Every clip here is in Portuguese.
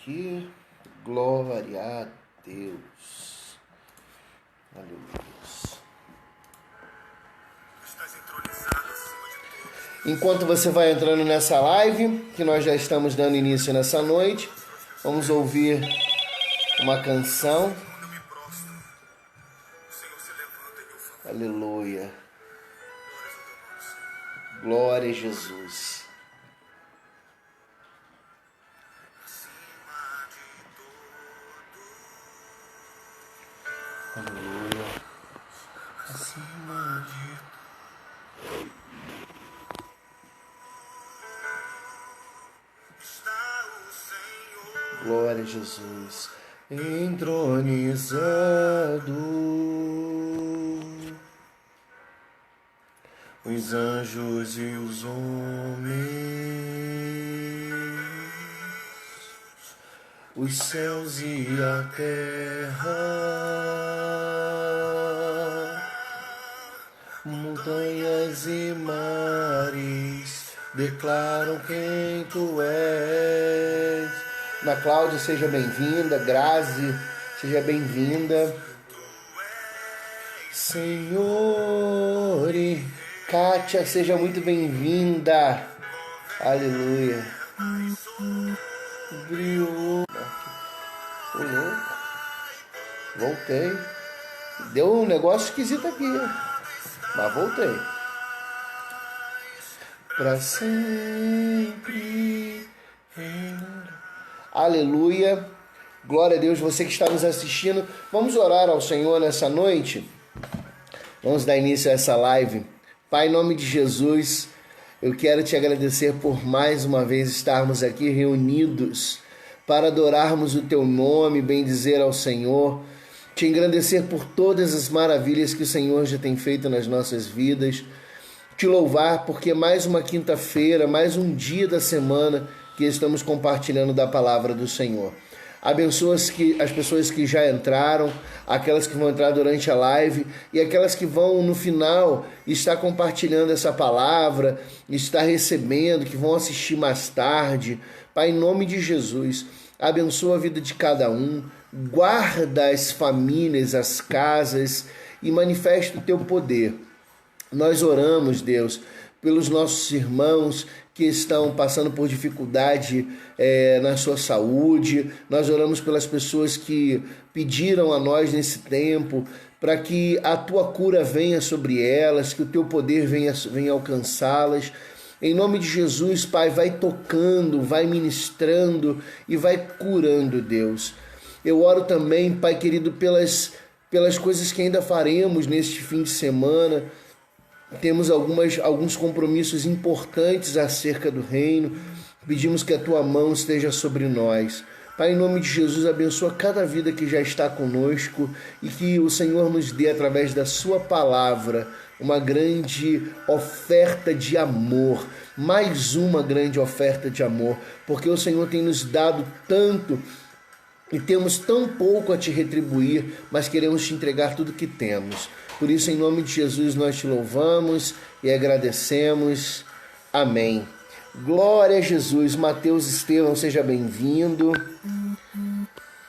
aqui. Glória a Deus. Aleluia. Enquanto você vai entrando nessa live, que nós já estamos dando início nessa noite, vamos ouvir uma canção. Aleluia. Glória a Jesus. Aleluia. Acima de glória a Jesus, entronizado, os anjos e os homens, os céus e a terra, montanhas e mares, declaram quem tu és. Ana Cláudia, seja bem-vinda. Grazi, seja bem-vinda. Senhor, e Kátia, seja muito bem-vinda. Aleluia. Brilhou. Voltei. Deu um negócio esquisito aqui, mas voltei. Para sempre. Aleluia, glória a Deus, você que está nos assistindo, vamos orar ao Senhor nessa noite, vamos dar início a essa live. Pai, em nome de Jesus, eu quero te agradecer por mais uma vez estarmos aqui reunidos para adorarmos o teu nome, bendizer ao Senhor, te engrandecer por todas as maravilhas que o Senhor já tem feito nas nossas vidas, te louvar porque mais uma quinta-feira, mais um dia da semana que estamos compartilhando da palavra do Senhor. Abençoa as pessoas que já entraram, aquelas que vão entrar durante a live e aquelas que vão no final estar compartilhando essa palavra, estar recebendo, que vão assistir mais tarde. Pai, em nome de Jesus, abençoa a vida de cada um, guarda as famílias, as casas e manifesta o teu poder. Nós oramos, Deus, pelos nossos irmãos que estão passando por dificuldade na sua saúde. Nós oramos pelas pessoas que pediram a nós nesse tempo para que a tua cura venha sobre elas, que o teu poder venha alcançá-las. Em nome de Jesus, Pai, vai tocando, vai ministrando e vai curando, Deus. Eu oro também, Pai querido, pelas coisas que ainda faremos neste fim de semana. Temos alguns compromissos importantes acerca do reino. Pedimos que a tua mão esteja sobre nós. Pai, em nome de Jesus, abençoa cada vida que já está conosco e que o Senhor nos dê, através da sua palavra, uma grande oferta de amor. Mais uma grande oferta de amor, porque o Senhor tem nos dado tanto e temos tão pouco a te retribuir, mas queremos te entregar tudo que temos. Por isso, em nome de Jesus, nós te louvamos e agradecemos. Amém. Glória a Jesus. Mateus Estevão, seja bem-vindo.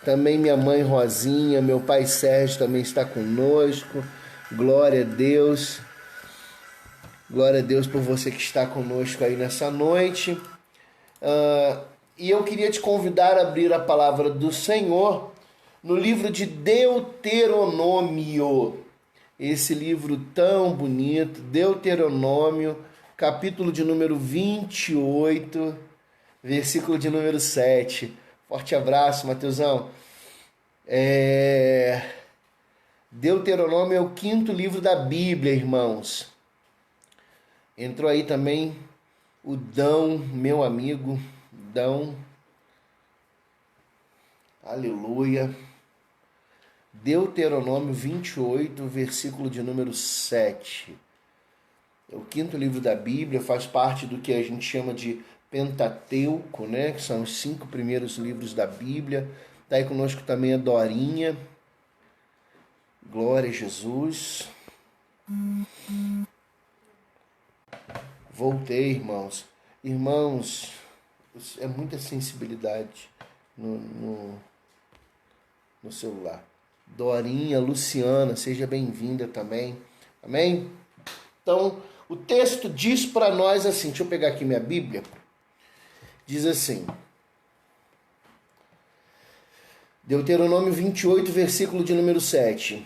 Também minha mãe Rosinha, meu pai Sérgio também está conosco. Glória a Deus. Glória a Deus por você que está conosco aí nessa noite. E eu queria te convidar a abrir a palavra do Senhor no livro de Deuteronômio. Esse livro tão bonito, Deuteronômio, capítulo de número 28, versículo de número 7. Forte abraço, Mateusão. Deuteronômio é o 5º livro da Bíblia, irmãos. Entrou aí também o Dão, meu amigo, Dão. Aleluia. Deuteronômio 28, versículo de número 7. É o 5º livro da Bíblia, faz parte do que a gente chama de Pentateuco, né? Que são os 5 primeiros livros da Bíblia. Está aí conosco também a Dorinha. Glória a Jesus. Voltei, irmãos. Irmãos, é muita sensibilidade no celular. Dorinha, Luciana, seja bem-vinda também. Amém? Então, o texto diz para nós assim, deixa eu pegar aqui minha Bíblia. Diz assim, Deuteronômio 28, versículo de número 7.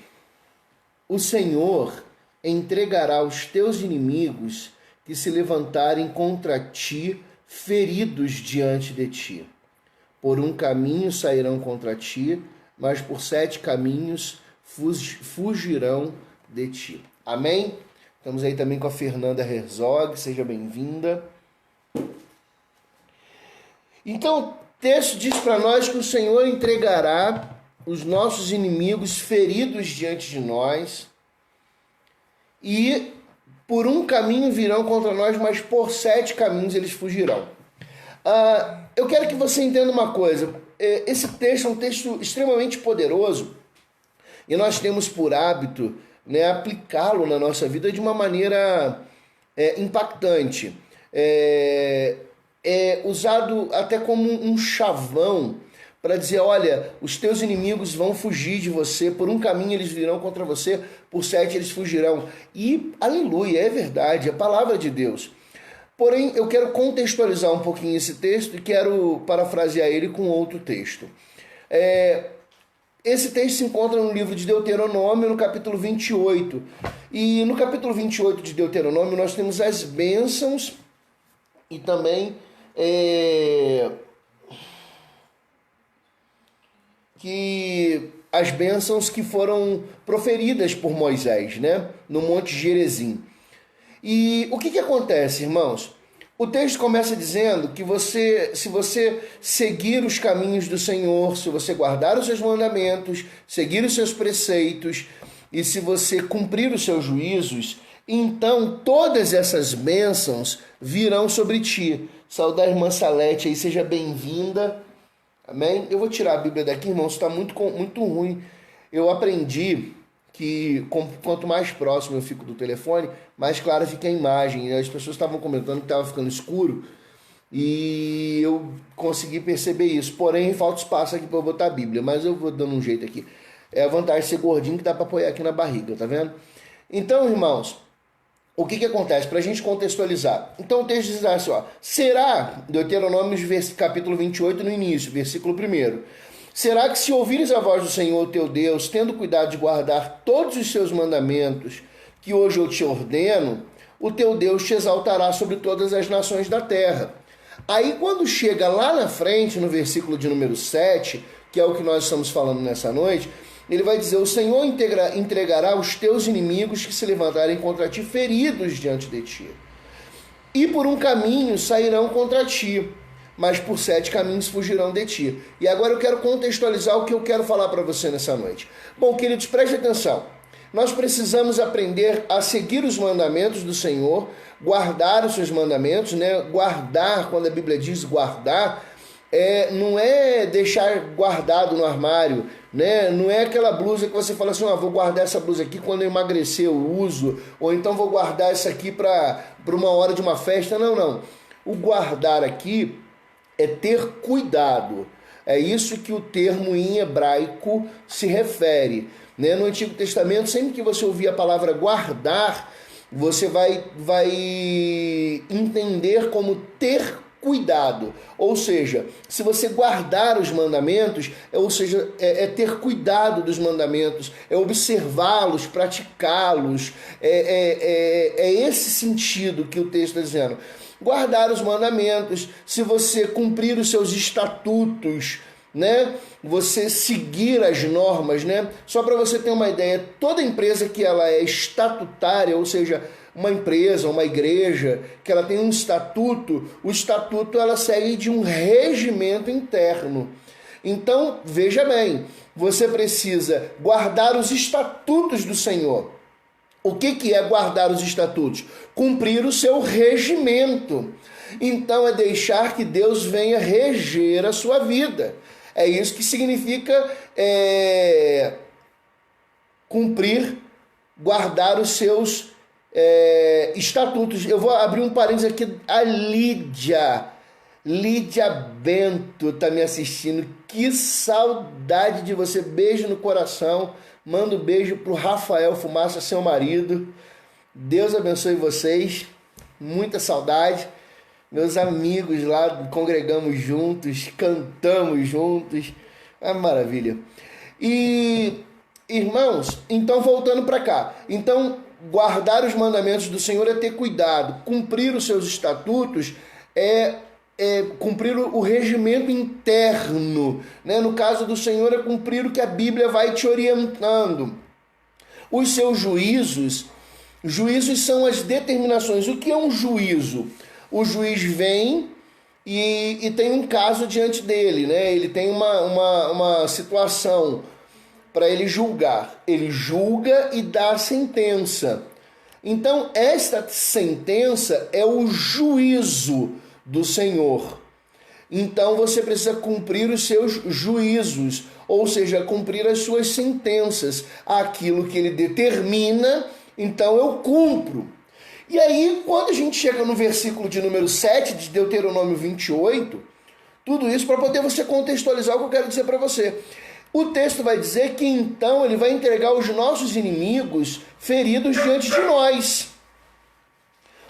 O Senhor entregará os teus inimigos que se levantarem contra ti, feridos diante de ti. Por um caminho sairão contra ti, mas por 7 caminhos fugirão de ti. Amém? Estamos aí também com a Fernanda Herzog, seja bem-vinda. Então, o texto diz para nós que o Senhor entregará os nossos inimigos feridos diante de nós e por um caminho virão contra nós, mas por 7 caminhos eles fugirão. Eu quero que você entenda uma coisa. Esse texto é um texto extremamente poderoso e nós temos por hábito, né, aplicá-lo na nossa vida de uma maneira impactante. É usado até como um chavão para dizer, olha, os teus inimigos vão fugir de você, por um caminho eles virão contra você, por 7 eles fugirão. E, aleluia, é verdade, é a palavra de Deus. Porém, eu quero contextualizar um pouquinho esse texto e quero parafrasear ele com outro texto. Esse texto se encontra no livro de Deuteronômio, no capítulo 28. E no capítulo 28 de Deuteronômio nós temos as bênçãos e também que as bênçãos que foram proferidas por Moisés, né, no Monte Gerizim. E o que acontece, irmãos? O texto começa dizendo que se você seguir os caminhos do Senhor, se você guardar os seus mandamentos, seguir os seus preceitos e se você cumprir os seus juízos, então todas essas bênçãos virão sobre ti. Saudar a irmã Salete aí, seja bem-vinda. Amém? Eu vou tirar a Bíblia daqui, irmãos, está muito ruim. Eu aprendi que quanto mais próximo eu fico do telefone, mais clara fica a imagem. As pessoas estavam comentando que estava ficando escuro e eu consegui perceber isso. Porém, falta espaço aqui para eu botar a Bíblia, mas eu vou dando um jeito aqui. É a vantagem de ser gordinho que dá para apoiar aqui na barriga, tá vendo? Então, irmãos, o que acontece? Para a gente contextualizar. Então o texto diz assim, ó, será, Deuteronômio capítulo 28 no início, versículo 1. Será que se ouvires a voz do Senhor teu Deus, tendo cuidado de guardar todos os seus mandamentos, que hoje eu te ordeno, o teu Deus te exaltará sobre todas as nações da terra. Aí quando chega lá na frente, no versículo de número 7, que é o que nós estamos falando nessa noite, ele vai dizer, o Senhor entregará os teus inimigos que se levantarem contra ti, feridos diante de ti. E por um caminho sairão contra ti, mas por 7 caminhos fugirão de ti. E agora eu quero contextualizar o que eu quero falar para você nessa noite. Bom, queridos, preste atenção. Nós precisamos aprender a seguir os mandamentos do Senhor, guardar os seus mandamentos, né? Guardar, quando a Bíblia diz guardar, não é deixar guardado no armário, né? Não é aquela blusa que você fala assim, vou guardar essa blusa aqui quando eu emagrecer eu uso, ou então vou guardar essa aqui para uma hora de uma festa. Não. O guardar aqui é ter cuidado. É isso que o termo em hebraico se refere. Né? No Antigo Testamento, sempre que você ouvir a palavra guardar, você vai entender como ter cuidado. Ou seja, se você guardar os mandamentos, ou seja, é ter cuidado dos mandamentos, é observá-los, praticá-los. É esse sentido que o texto está dizendo. Guardar os mandamentos, se você cumprir os seus estatutos, né? Você seguir as normas, né? Só para você ter uma ideia, toda empresa que ela é estatutária, ou seja, uma empresa, uma igreja, que ela tem um estatuto, o estatuto ela segue de um regimento interno. Então, veja bem, você precisa guardar os estatutos do Senhor. O que é guardar os estatutos? Cumprir o seu regimento. Então é deixar que Deus venha reger a sua vida. É isso que significa cumprir, guardar os seus estatutos. Eu vou abrir um parênteses aqui. A Lídia Lídia Bento tá me assistindo. Que saudade de você. Beijo no coração. Manda um beijo pro Rafael Fumaça, seu marido. Deus abençoe vocês. Muita saudade. Meus amigos lá, congregamos juntos, cantamos juntos. É maravilha. E, irmãos, então voltando para cá. Então, guardar os mandamentos do Senhor é ter cuidado. Cumprir os seus estatutos é cumprir o regimento interno, né? No caso do Senhor é cumprir o que a Bíblia vai te orientando. Os seus juízos são as determinações. O que é um juízo? O juiz vem e tem um caso diante dele, né? Ele tem uma situação para ele julgar. Ele julga e dá a sentença. Então, esta sentença é o juízo do Senhor. Então, você precisa cumprir os seus juízos, ou seja, cumprir as suas sentenças. Aquilo que ele determina, então eu cumpro. E aí, quando a gente chega no versículo de número 7 de Deuteronômio 28, tudo isso para poder você contextualizar o que eu quero dizer para você. O texto vai dizer que então ele vai entregar os nossos inimigos feridos diante de nós.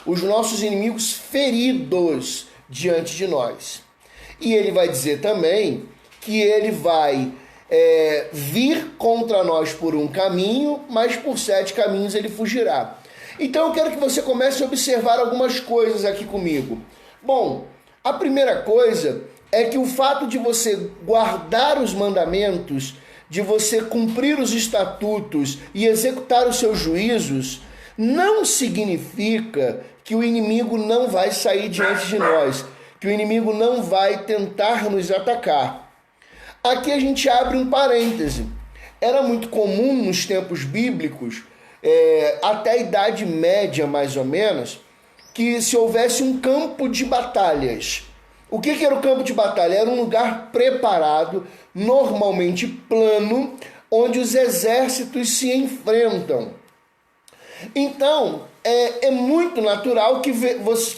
Os nossos inimigos feridos diante de nós. E ele vai dizer também que ele vai vir contra nós por um caminho, mas por 7 caminhos ele fugirá. Então eu quero que você comece a observar algumas coisas aqui comigo. Bom, a primeira coisa é que o fato de você guardar os mandamentos, de você cumprir os estatutos e executar os seus juízos, não significa que o inimigo não vai sair diante de nós, que o inimigo não vai tentar nos atacar. Aqui a gente abre um parêntese. Era muito comum nos tempos bíblicos, até a Idade Média mais ou menos, que se houvesse um campo de batalhas. O que era o campo de batalha? Era um lugar preparado, normalmente plano, onde os exércitos se enfrentam. Então, é muito natural que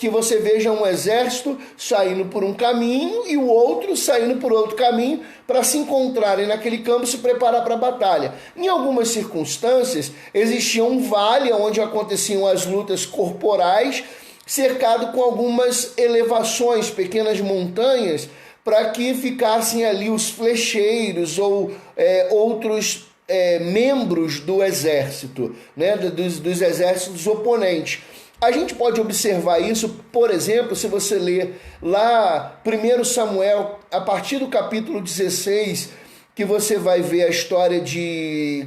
você veja um exército saindo por um caminho e o outro saindo por outro caminho para se encontrarem naquele campo e se preparar para a batalha. Em algumas circunstâncias, existia um vale onde aconteciam as lutas corporais, cercado com algumas elevações, pequenas montanhas, para que ficassem ali os flecheiros ou outros membros do exército, né, dos exércitos oponentes. A gente pode observar isso, por exemplo, se você ler lá 1 Samuel, a partir do capítulo 16, que você vai ver a história de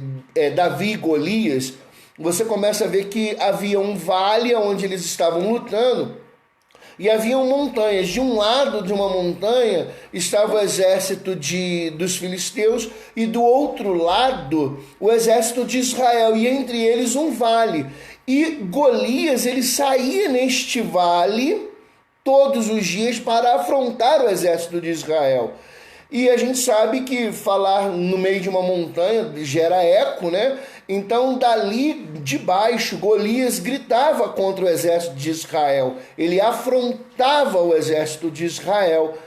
Davi e Golias, você começa a ver que havia um vale onde eles estavam lutando e haviam montanhas. De um lado de uma montanha estava o exército dos filisteus e do outro lado o exército de Israel, e entre eles um vale. E Golias, ele saía neste vale todos os dias para afrontar o exército de Israel. E a gente sabe que falar no meio de uma montanha gera eco, né? Então, dali de baixo, Golias gritava contra o exército de Israel. Ele afrontava o exército de Israel.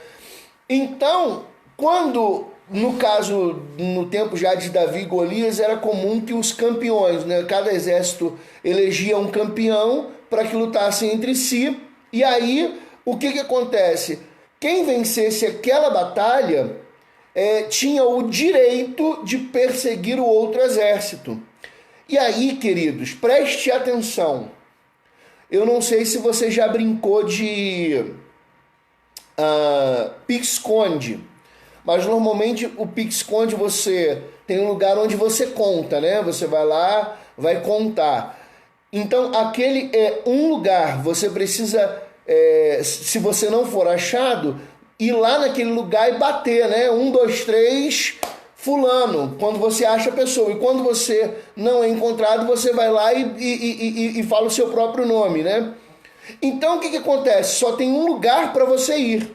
Então, quando, no caso, no tempo já de Davi e Golias, era comum que os campeões, né? Cada exército elegia um campeão para que lutassem entre si. E aí, o que acontece? Quem vencesse aquela batalha tinha o direito de perseguir o outro exército. E aí, queridos, preste atenção. Eu não sei se você já brincou de pique-esconde, mas normalmente o pique-esconde você tem um lugar onde você conta, né? Você vai lá, vai contar. Então, aquele é um lugar, você precisa... se você não for achado, ir lá naquele lugar e bater, né? 1, 2, 3, fulano, quando você acha a pessoa. E quando você não é encontrado, você vai lá e fala o seu próprio nome, né? Então, o que acontece? Só tem um lugar para você ir.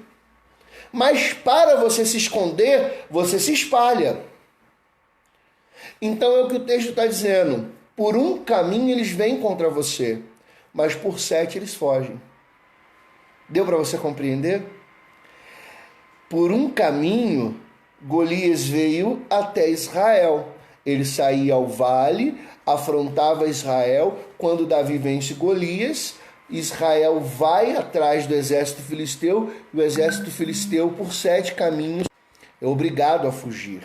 Mas para você se esconder, você se espalha. Então, é o que o texto está dizendo. Por um caminho eles vêm contra você, mas por 7 eles fogem. Deu para você compreender? Por um caminho, Golias veio até Israel. Ele saía ao vale, afrontava Israel. Quando Davi vence Golias, Israel vai atrás do exército filisteu, e o exército filisteu, por 7 caminhos, é obrigado a fugir.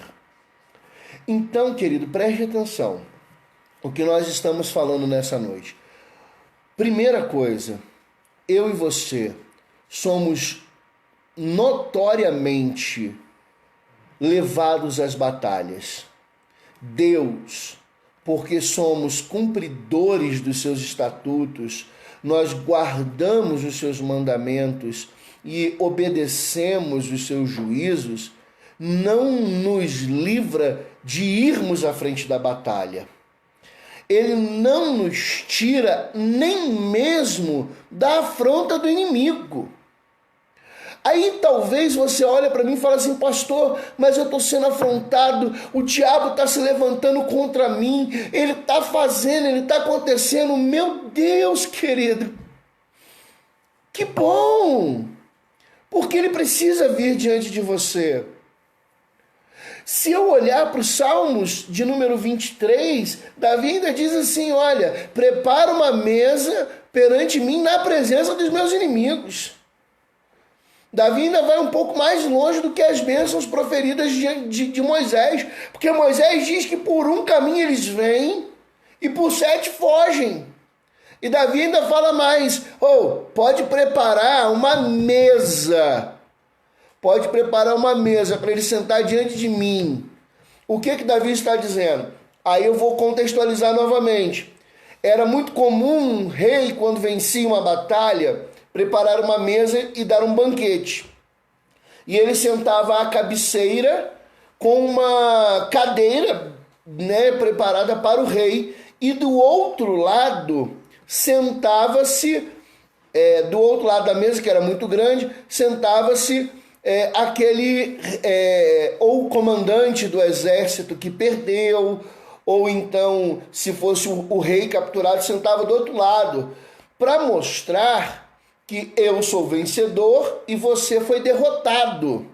Então, querido, preste atenção o que nós estamos falando nessa noite. Primeira coisa, eu e você somos notoriamente levados às batalhas. Deus, porque somos cumpridores dos seus estatutos, nós guardamos os seus mandamentos e obedecemos os seus juízos, não nos livra de irmos à frente da batalha. Ele não nos tira nem mesmo da afronta do inimigo. Aí talvez você olhe para mim e fale assim: pastor, mas eu estou sendo afrontado, o diabo está se levantando contra mim, ele está fazendo, ele está acontecendo. Meu Deus, querido, que bom, porque ele precisa vir diante de você. Se eu olhar para os Salmos de número 23, Davi ainda diz assim: olha, prepara uma mesa perante mim na presença dos meus inimigos. Davi ainda vai um pouco mais longe do que as bênçãos proferidas de Moisés, porque Moisés diz que por um caminho eles vêm e por 7 fogem. E Davi ainda fala mais: pode preparar uma mesa. Pode preparar uma mesa para ele sentar diante de mim. O que Davi está dizendo? Aí eu vou contextualizar novamente. Era muito comum um rei, quando vencia uma batalha, preparar uma mesa e dar um banquete. E ele sentava à cabeceira com uma cadeira, preparada para o rei. E do outro lado, sentava-se, do outro lado da mesa, que era muito grande, sentava-se ou o comandante do exército que perdeu, ou então, se fosse o rei capturado, sentava do outro lado, para mostrar que eu sou vencedor e você foi derrotado.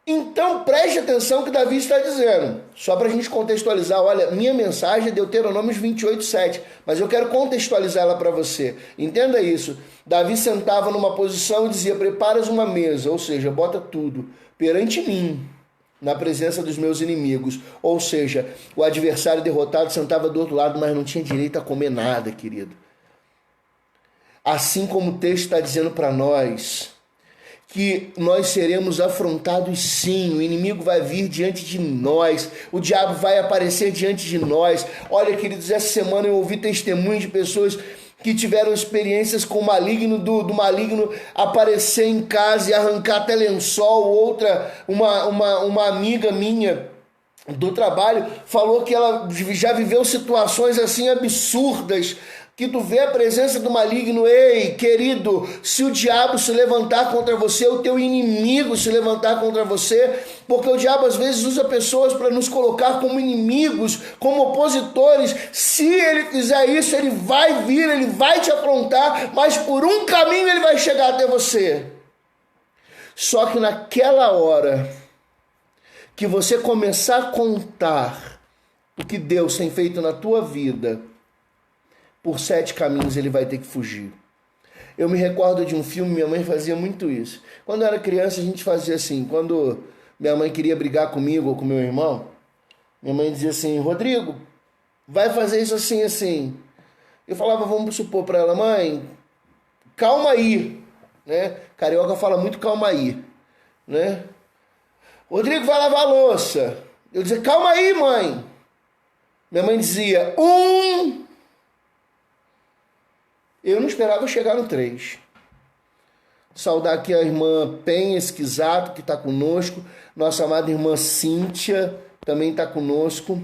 Então preste atenção no que Davi está dizendo. Só para a gente contextualizar, olha, minha mensagem é Deuteronômio 28:7, mas eu quero contextualizar ela para você. Entenda isso. Davi sentava numa posição e dizia: preparas uma mesa, ou seja, bota tudo perante mim, na presença dos meus inimigos. Ou seja, o adversário derrotado sentava do outro lado, mas não tinha direito a comer nada, querido. Assim como o texto está dizendo para nós, que nós seremos afrontados sim, o inimigo vai vir diante de nós, o diabo vai aparecer diante de nós. Olha, queridos, essa semana eu ouvi testemunhos de pessoas que tiveram experiências com o maligno, do maligno aparecer em casa e arrancar até lençol. Outra, uma amiga minha do trabalho, falou que ela já viveu situações assim absurdas, que tu vê a presença do maligno. Ei, querido, se o diabo se levantar contra você, o teu inimigo se levantar contra você, porque o diabo às vezes usa pessoas para nos colocar como inimigos, como opositores. Se ele fizer isso, ele vai vir, ele vai te afrontar, mas por um caminho ele vai chegar até você. Só que naquela hora que você começar a contar o que Deus tem feito na tua vida, por 7 caminhos ele vai ter que fugir. Eu me recordo de um filme, minha mãe fazia muito isso. Quando eu era criança, a gente fazia assim. Quando minha mãe queria brigar comigo ou com meu irmão, minha mãe dizia assim: Rodrigo, vai fazer isso assim, assim. Eu falava, vamos supor para ela: mãe, calma aí. Né? Carioca fala muito calma aí. Né? Rodrigo vai lavar a louça. Eu dizia: calma aí, mãe. Minha mãe dizia: 1. Eu não esperava chegar no 3. Saudar aqui a irmã Penha Esquisato, que está conosco. Nossa amada irmã Cíntia também está conosco.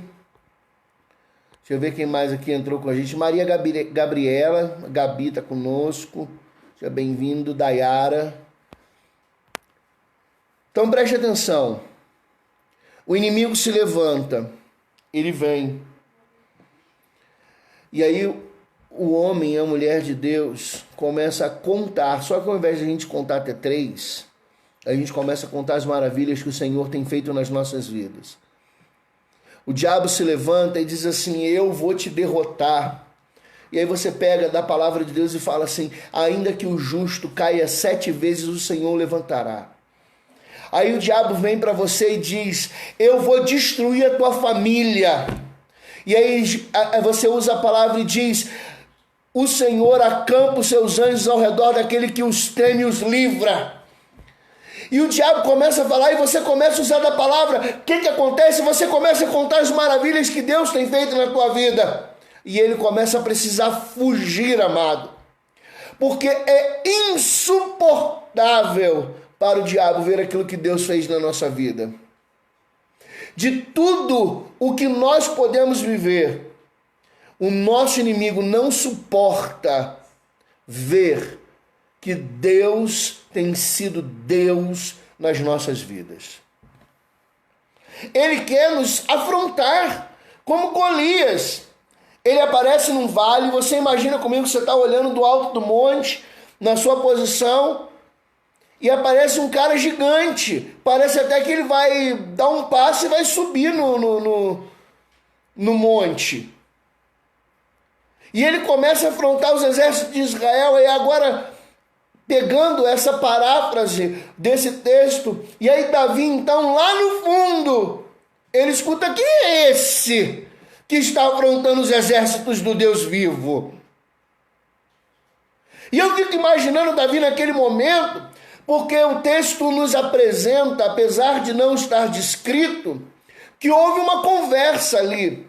Deixa eu ver quem mais aqui entrou com a gente. Maria Gabriela, Gabi está conosco. Seja bem-vindo. Dayara. Então preste atenção. O inimigo se levanta. Ele vem. E aí o homem e a mulher de Deus começa a contar. Só que ao invés de a gente contar até 3, a gente começa a contar as maravilhas que o Senhor tem feito nas nossas vidas. O diabo se levanta e diz assim: eu vou te derrotar. E aí você pega da palavra de Deus e fala assim: ainda que o justo caia 7 vezes, o Senhor levantará. Aí o diabo vem para você e diz: eu vou destruir a tua família. E aí você usa a palavra e diz: o Senhor acampa os seus anjos ao redor daquele que os teme e os livra. E o diabo começa a falar e você começa a usar da palavra. O que acontece? Você começa a contar as maravilhas que Deus tem feito na tua vida. E ele começa a precisar fugir, amado. Porque é insuportável para o diabo ver aquilo que Deus fez na nossa vida. De tudo o que nós podemos viver, o nosso inimigo não suporta ver que Deus tem sido Deus nas nossas vidas. Ele quer nos afrontar, como Golias. Ele aparece num vale, você imagina comigo que você está olhando do alto do monte, na sua posição, e aparece um cara gigante. Parece até que ele vai dar um passo e vai subir no monte. E ele começa a afrontar os exércitos de Israel. E agora, pegando essa paráfrase desse texto, e aí Davi, então, lá no fundo, ele escuta: quem é esse que está afrontando os exércitos do Deus vivo? E eu fico imaginando Davi naquele momento, porque o texto nos apresenta, apesar de não estar descrito, que houve uma conversa ali.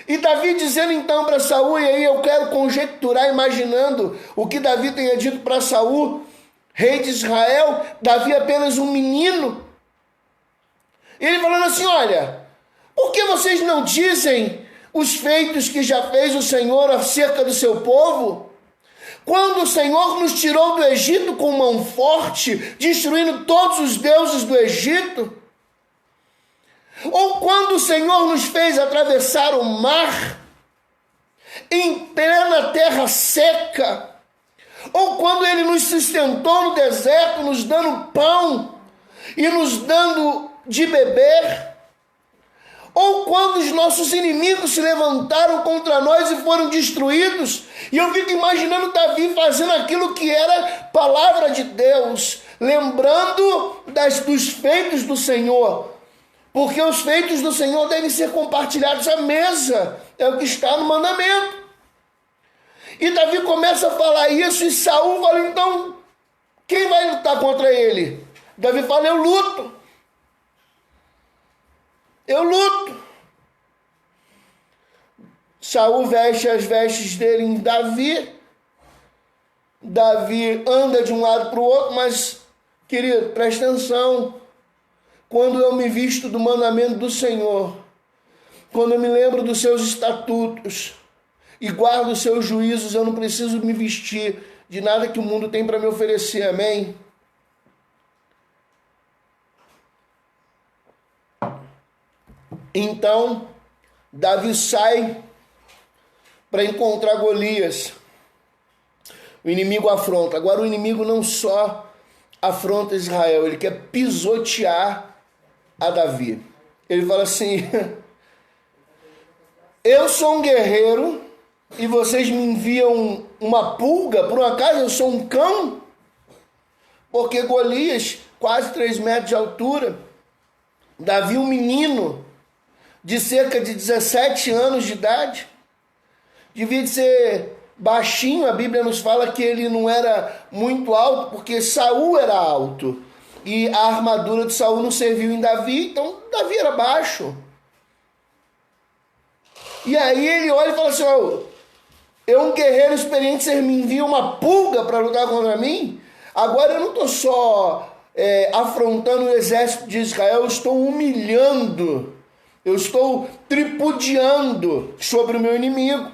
E Davi dizendo então para Saul, e aí eu quero conjecturar, imaginando o que Davi tenha dito para Saul, rei de Israel, Davi apenas um menino. Ele falando assim: olha, por que vocês não dizem os feitos que já fez o Senhor acerca do seu povo? Quando o Senhor nos tirou do Egito com mão forte, destruindo todos os deuses do Egito? Ou quando o Senhor nos fez atravessar o mar em plena terra seca? Ou quando Ele nos sustentou no deserto, nos dando pão e nos dando de beber? Ou quando os nossos inimigos se levantaram contra nós e foram destruídos? E eu fico imaginando Davi fazendo aquilo que era palavra de Deus, lembrando dos feitos do Senhor. Porque os feitos do Senhor devem ser compartilhados à mesa. É o que está no mandamento. E Davi começa a falar isso e Saul fala: então, quem vai lutar contra ele? Davi fala: eu luto. Eu luto. Saul veste as vestes dele em Davi. Davi anda de um lado para o outro, mas, querido, presta atenção. Quando eu me visto do mandamento do Senhor, quando eu me lembro dos seus estatutos e guardo os seus juízos, eu não preciso me vestir de nada que o mundo tem para me oferecer, amém? Então, Davi sai para encontrar Golias. O inimigo afronta. Agora o inimigo não só afronta Israel, ele quer pisotear a Davi. Ele fala assim: eu sou um guerreiro e vocês me enviam uma pulga? Por um acaso eu sou um cão? Porque Golias, quase 3 metros de altura, Davi um menino de cerca de 17 anos de idade, devia de ser baixinho. A Bíblia nos fala que ele não era muito alto, porque Saul era alto, e a armadura de Saul não serviu em Davi, então Davi era baixo. E aí ele olha e fala assim: eu, um guerreiro experiente, vocês me enviam uma pulga para lutar contra mim? Agora eu não estou só afrontando o exército de Israel, eu estou humilhando, eu estou tripudiando sobre o meu inimigo.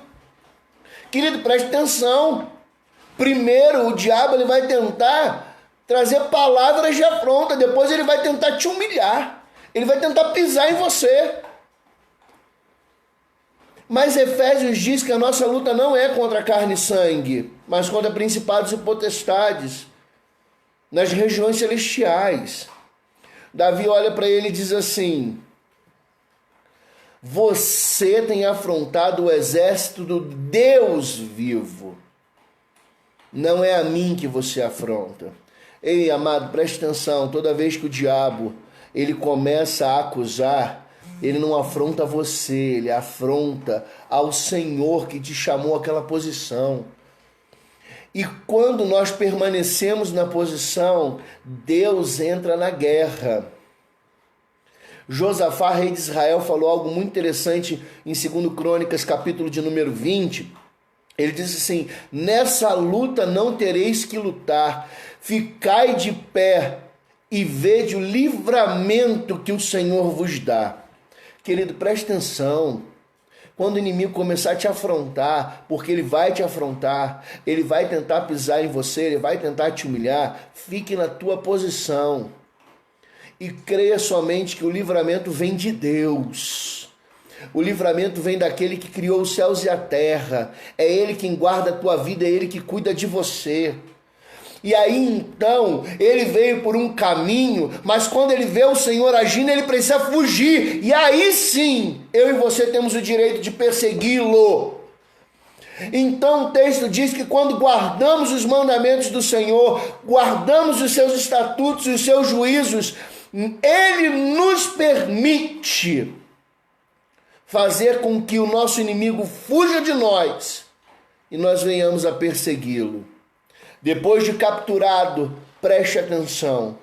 Querido, preste atenção. Primeiro, o diabo ele vai tentar trazer palavras de afronta, depois ele vai tentar te humilhar, ele vai tentar pisar em você. Mas Efésios diz que a nossa luta não é contra carne e sangue, mas contra principados e potestades. nas regiões celestiais. Davi olha para ele e diz assim: você tem afrontado o exército do Deus vivo. Não é a mim que você afronta. Ei, amado, preste atenção. Toda vez que o diabo ele começa a acusar, ele não afronta você, ele afronta ao Senhor que te chamou àquela posição. E quando nós permanecemos na posição, Deus entra na guerra. Josafá, rei de Israel, falou algo muito interessante em 2 Crônicas, capítulo de número 20. Ele disse assim: nessa luta não tereis que lutar, ficai de pé e vede o livramento que o Senhor vos dá. Querido, preste atenção. Quando o inimigo começar a te afrontar, porque ele vai te afrontar, ele vai tentar pisar em você, ele vai tentar te humilhar, fique na tua posição. E creia somente que o livramento vem de Deus. O livramento vem daquele que criou os céus e a terra. É Ele quem guarda a tua vida, é Ele que cuida de você. E aí então, ele veio por um caminho, mas quando ele vê o Senhor agindo, ele precisa fugir. E aí sim, eu e você temos o direito de persegui-lo. Então o texto diz que quando guardamos os mandamentos do Senhor, guardamos os seus estatutos e os seus juízos, Ele nos permite fazer com que o nosso inimigo fuja de nós e nós venhamos a persegui-lo. Depois de capturado, preste atenção.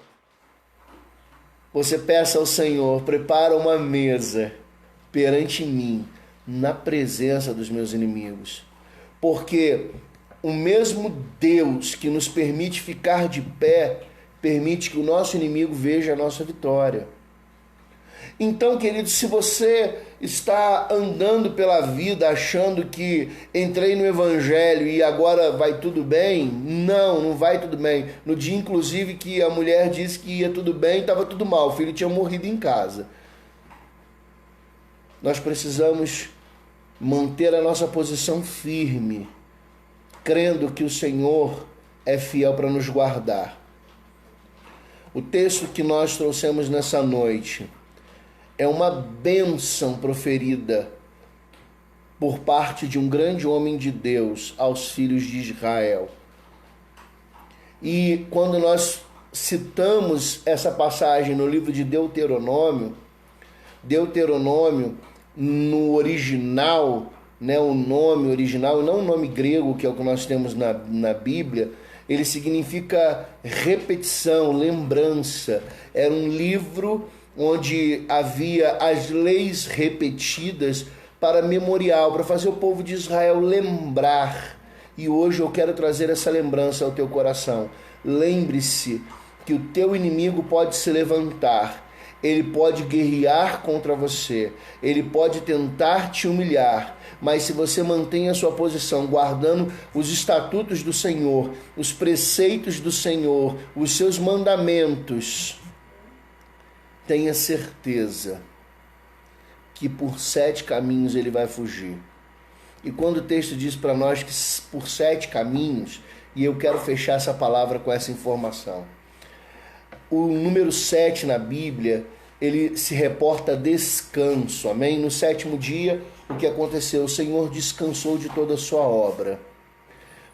Você peça ao Senhor: prepara uma mesa perante mim, na presença dos meus inimigos. Porque o mesmo Deus que nos permite ficar de pé, permite que o nosso inimigo veja a nossa vitória. Então, querido, se você está andando pela vida achando que entrei no Evangelho e agora vai tudo bem, não vai tudo bem. No dia, inclusive, que a mulher disse que ia tudo bem, estava tudo mal, o filho tinha morrido em casa. Nós precisamos manter a nossa posição firme, crendo que o Senhor é fiel para nos guardar. O texto que nós trouxemos nessa noite é uma bênção proferida por parte de um grande homem de Deus aos filhos de Israel. E quando nós citamos essa passagem no livro de Deuteronômio, no original, o nome original, não o nome grego, que é o que nós temos na Bíblia, ele significa repetição, lembrança. Era um livro onde havia as leis repetidas para memorial, para fazer o povo de Israel lembrar. E hoje eu quero trazer essa lembrança ao teu coração. Lembre-se que o teu inimigo pode se levantar, ele pode guerrear contra você, ele pode tentar te humilhar, mas se você mantém a sua posição, guardando os estatutos do Senhor, os preceitos do Senhor, os seus mandamentos, tenha certeza que por 7 caminhos ele vai fugir. E quando o texto diz para nós que por 7 caminhos, e eu quero fechar essa palavra com essa informação. O número 7 na Bíblia, ele se reporta a descanso, amém? No 7º dia, o que aconteceu? O Senhor descansou de toda a sua obra.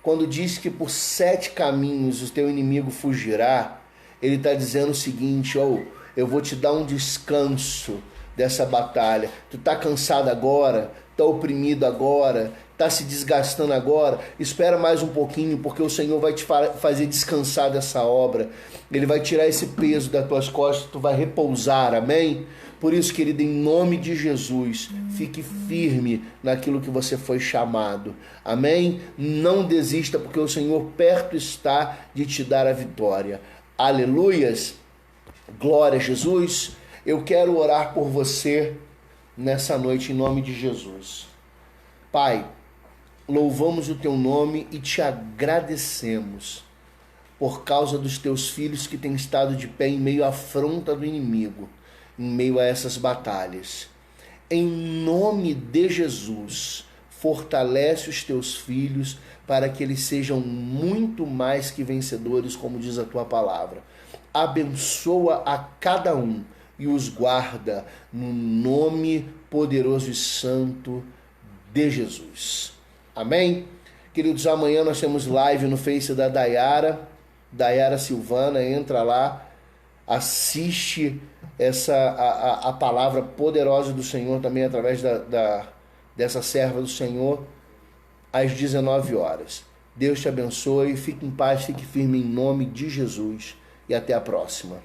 Quando diz que por 7 caminhos o teu inimigo fugirá, ele está dizendo o seguinte: eu vou te dar um descanso dessa batalha. Tu está cansado agora, está oprimido agora, está se desgastando agora, espera mais um pouquinho, porque o Senhor vai te fazer descansar dessa obra. Ele vai tirar esse peso das tuas costas, tu vai repousar, amém? Por isso, querido, em nome de Jesus, fique firme naquilo que você foi chamado, amém? Não desista, porque o Senhor perto está de te dar a vitória. Aleluias! Glória a Jesus! Eu quero orar por você nessa noite em nome de Jesus. Pai, louvamos o teu nome e te agradecemos por causa dos teus filhos que têm estado de pé em meio à afronta do inimigo, em meio a essas batalhas. Em nome de Jesus, fortalece os teus filhos para que eles sejam muito mais que vencedores, como diz a tua palavra. Abençoa a cada um e os guarda no nome poderoso e santo de Jesus. Amém? Queridos, amanhã nós temos live no Face da Dayara Silvana, entra lá, assiste a palavra poderosa do Senhor também através dessa serva do Senhor, às 19 horas. Deus te abençoe, fique em paz, fique firme em nome de Jesus e até a próxima.